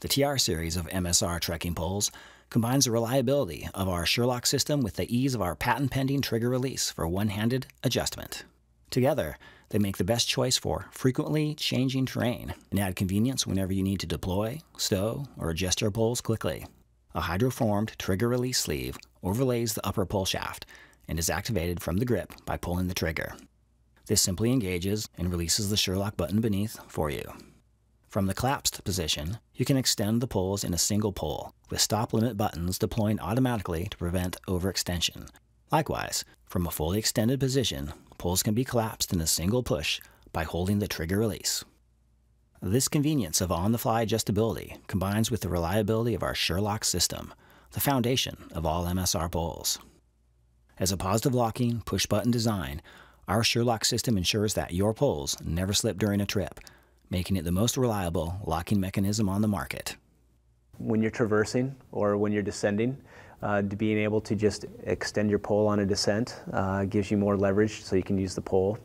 The TR series of MSR trekking poles combines the reliability of our Sherlock system with the ease of our patent-pending trigger release for one-handed adjustment. Together, they make the best choice for frequently changing terrain and add convenience whenever you need to deploy, stow, or adjust your poles quickly. A hydroformed trigger release sleeve overlays the upper pole shaft and is activated from the grip by pulling the trigger. This simply engages and releases the Sherlock button beneath for you. From the collapsed position, you can extend the poles in a single pull, with stop-limit buttons deploying automatically to prevent overextension. Likewise, from a fully extended position, poles can be collapsed in a single push by holding the trigger release. This convenience of on-the-fly adjustability combines with the reliability of our Sherlock system, the foundation of all MSR poles. As a positive locking, push-button design, our Sherlock system ensures that your poles never slip during a trip, making it the most reliable locking mechanism on the market. When you're traversing or when you're descending, being able to just extend your pole on a descent gives you more leverage so you can use the pole.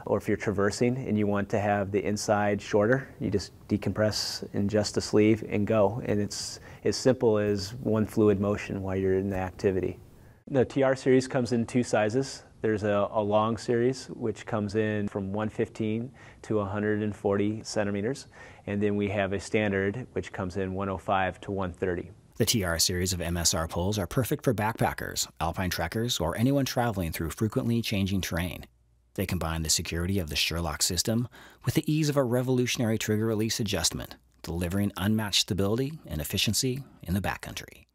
Or if you're traversing and you want to have the inside shorter, you just decompress and adjust the sleeve and go. And it's as simple as one fluid motion while you're in the activity. The TR series comes in two sizes. There's a long series, which comes in from 115 to 140 centimeters. And then we have a standard, which comes in 105 to 130. The TR series of MSR poles are perfect for backpackers, alpine trekkers, or anyone traveling through frequently changing terrain. They combine the security of the Sherlock system with the ease of a revolutionary trigger release adjustment, delivering unmatched stability and efficiency in the backcountry.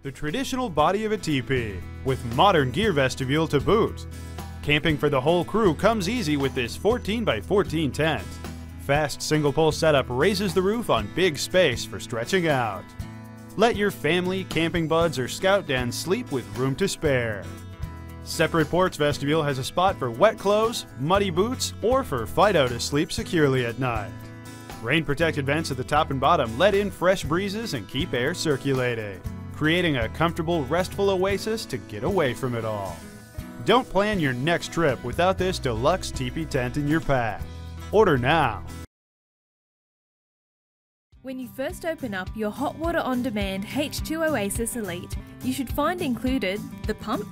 The traditional body of a teepee, with modern gear vestibule to boot. Camping for the whole crew comes easy with this 14x14 tent. Fast single pole setup raises the roof on big space for stretching out. Let your family, camping buds, or scout den sleep with room to spare. Separate porch vestibule has a spot for wet clothes, muddy boots, or for Fido to sleep securely at night. Rain-protected vents at the top and bottom let in fresh breezes and keep air circulating, creating a comfortable, restful oasis to get away from it all. Don't plan your next trip without this deluxe teepee tent in your pack. Order now. When you first open up your hot water on demand H2 Oasis Elite, you should find included the pump,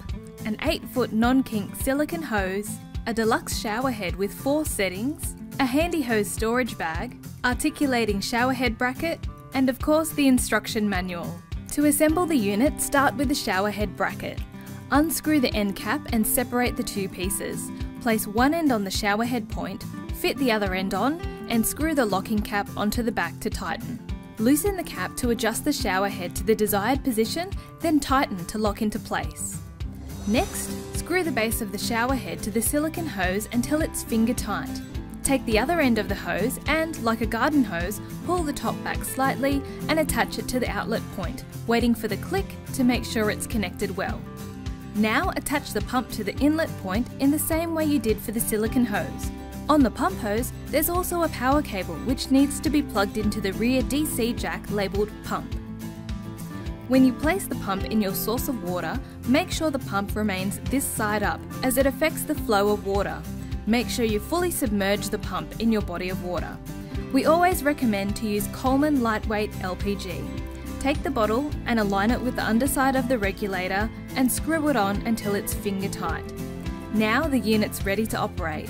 an 8-foot non-kink silicone hose, a deluxe shower head with 4 settings, a handy hose storage bag, articulating shower head bracket, and of course the instruction manual. To assemble the unit, start with the shower head bracket. Unscrew the end cap and separate the two pieces. Place one end on the shower head point, fit the other end on, and screw the locking cap onto the back to tighten. Loosen the cap to adjust the shower head to the desired position, then tighten to lock into place. Next, screw the base of the shower head to the silicone hose until it's finger tight. Take the other end of the hose and, like a garden hose, pull the top back slightly and attach it to the outlet point, waiting for the click to make sure it's connected well. Now attach the pump to the inlet point in the same way you did for the silicone hose. On the pump hose, there's also a power cable which needs to be plugged into the rear DC jack labelled pump. When you place the pump in your source of water, make sure the pump remains this side up as it affects the flow of water. Make sure you fully submerge the pump in your body of water. We always recommend to use Coleman Lightweight LPG. Take the bottle and align it with the underside of the regulator and screw it on until it's finger tight. Now the unit's ready to operate.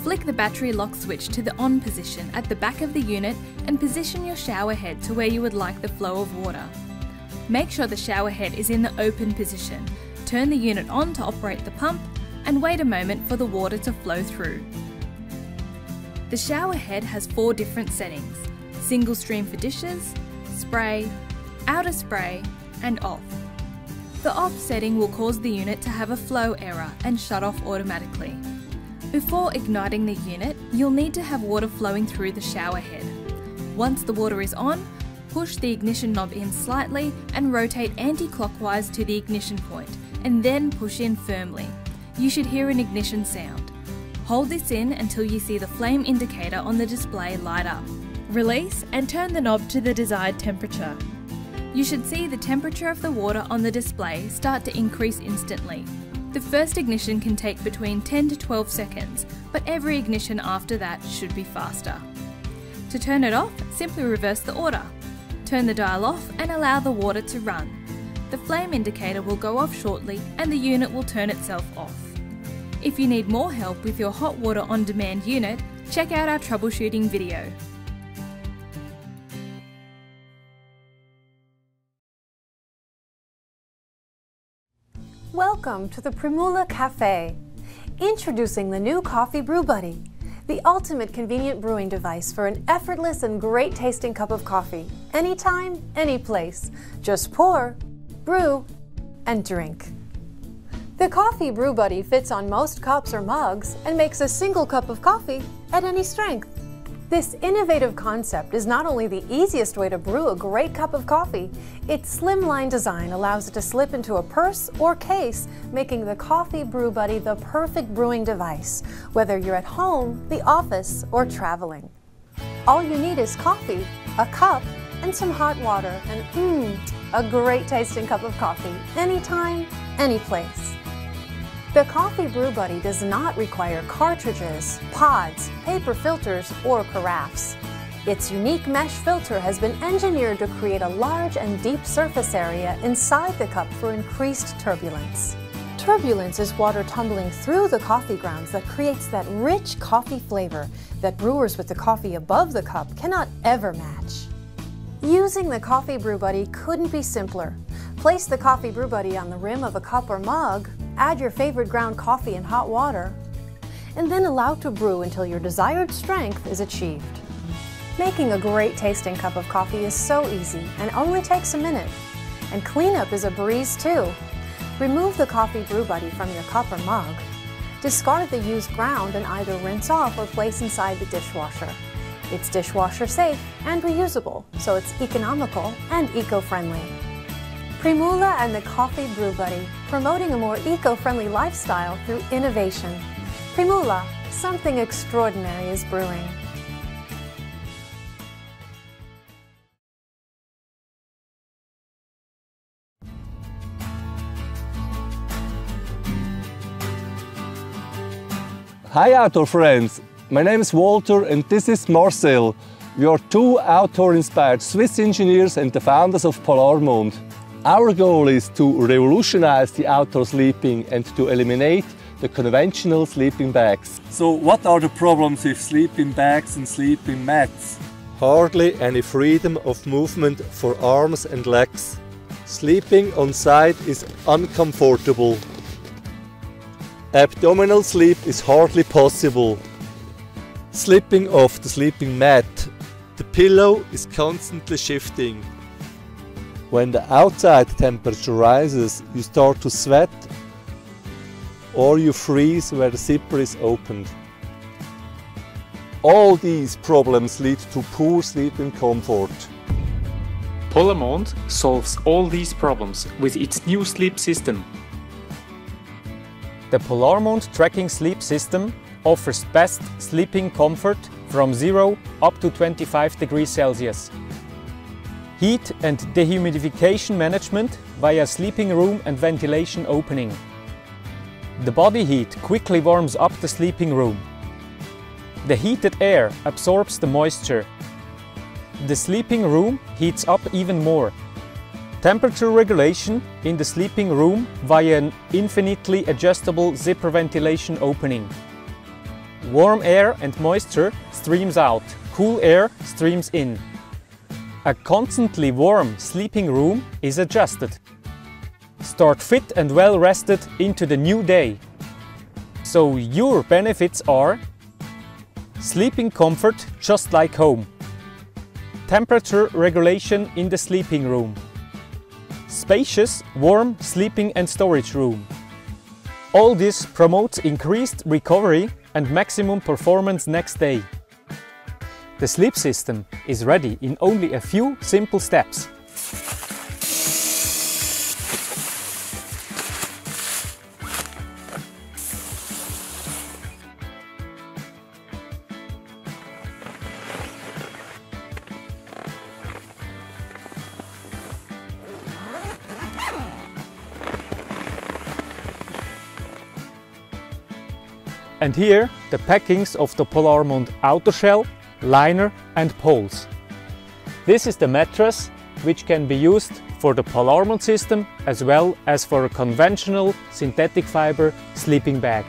Flick the battery lock switch to the on position at the back of the unit and position your shower head to where you would like the flow of water. Make sure the shower head is in the open position. Turn the unit on to operate the pump and wait a moment for the water to flow through. The shower head has 4 different settings: single stream for dishes, spray, outer spray, and off. The off setting will cause the unit to have a flow error and shut off automatically. Before igniting the unit, you'll need to have water flowing through the shower head. Once the water is on, push the ignition knob in slightly and rotate anti-clockwise to the ignition point, and then push in firmly. You should hear an ignition sound. Hold this in until you see the flame indicator on the display light up. Release and turn the knob to the desired temperature. You should see the temperature of the water on the display start to increase instantly. The first ignition can take between 10 to 12 seconds, but every ignition after that should be faster. To turn it off, simply reverse the order. Turn the dial off and allow the water to run. The flame indicator will go off shortly and the unit will turn itself off. If you need more help with your hot water on demand unit, check out our troubleshooting video. Welcome to the Primula Cafe. Introducing the new Coffee Brew Buddy, the ultimate convenient brewing device for an effortless and great tasting cup of coffee. Anytime, any place. Just pour, brew, and drink. The Coffee Brew Buddy fits on most cups or mugs and makes a single cup of coffee at any strength. This innovative concept is not only the easiest way to brew a great cup of coffee, its slimline design allows it to slip into a purse or case, making the Coffee Brew Buddy the perfect brewing device, whether you're at home, the office, or traveling. All you need is coffee, a cup, and some hot water, and a great tasting cup of coffee, anytime, any place. The Coffee Brew Buddy does not require cartridges, pods, paper filters, or carafes. Its unique mesh filter has been engineered to create a large and deep surface area inside the cup for increased turbulence. Turbulence is water tumbling through the coffee grounds that creates that rich coffee flavor that brewers with the coffee above the cup cannot ever match. Using the Coffee Brew Buddy couldn't be simpler. Place the Coffee Brew Buddy on the rim of a cup or mug, add your favorite ground coffee and hot water, and then allow to brew until your desired strength is achieved. Making a great tasting cup of coffee is so easy and only takes a minute. And cleanup is a breeze too. Remove the Coffee Brew Buddy from your cup or mug. Discard the used ground and either rinse off or place inside the dishwasher. It's dishwasher safe and reusable, so it's economical and eco-friendly. Primula and the Coffee Brew Buddy, promoting a more eco-friendly lifestyle through innovation. Primula, something extraordinary is brewing. Hi outdoor friends, my name is Walter and this is Marcel. We are two outdoor-inspired Swiss engineers and the founders of Polarmond. Our goal is to revolutionize the outdoor sleeping and to eliminate the conventional sleeping bags. So what are the problems with sleeping bags and sleeping mats? Hardly any freedom of movement for arms and legs. Sleeping on side is uncomfortable. Abdominal sleep is hardly possible. Slipping off the sleeping mat. The pillow is constantly shifting. When the outside temperature rises, you start to sweat or you freeze where the zipper is opened. All these problems lead to poor sleeping comfort. Polarmond solves all these problems with its new sleep system. The Polarmond Trekking Sleep System offers best sleeping comfort from 0 up to 25 degrees Celsius. Heat and dehumidification management via sleeping room and ventilation opening. The body heat quickly warms up the sleeping room. The heated air absorbs the moisture. The sleeping room heats up even more. Temperature regulation in the sleeping room via an infinitely adjustable zipper ventilation opening. Warm air and moisture streams out, cool air streams in. A constantly warm sleeping room is adjusted. Start fit and well rested into the new day. So your benefits are sleeping comfort just like home. Temperature regulation in the sleeping room. Spacious, warm sleeping and storage room. All this promotes increased recovery and maximum performance next day. The sleep system is ready in only a few simple steps. And here the packings of the Polarmond outer shell, liner and poles. This is the mattress which can be used for the Polarmond system as well as for a conventional synthetic fiber sleeping bag.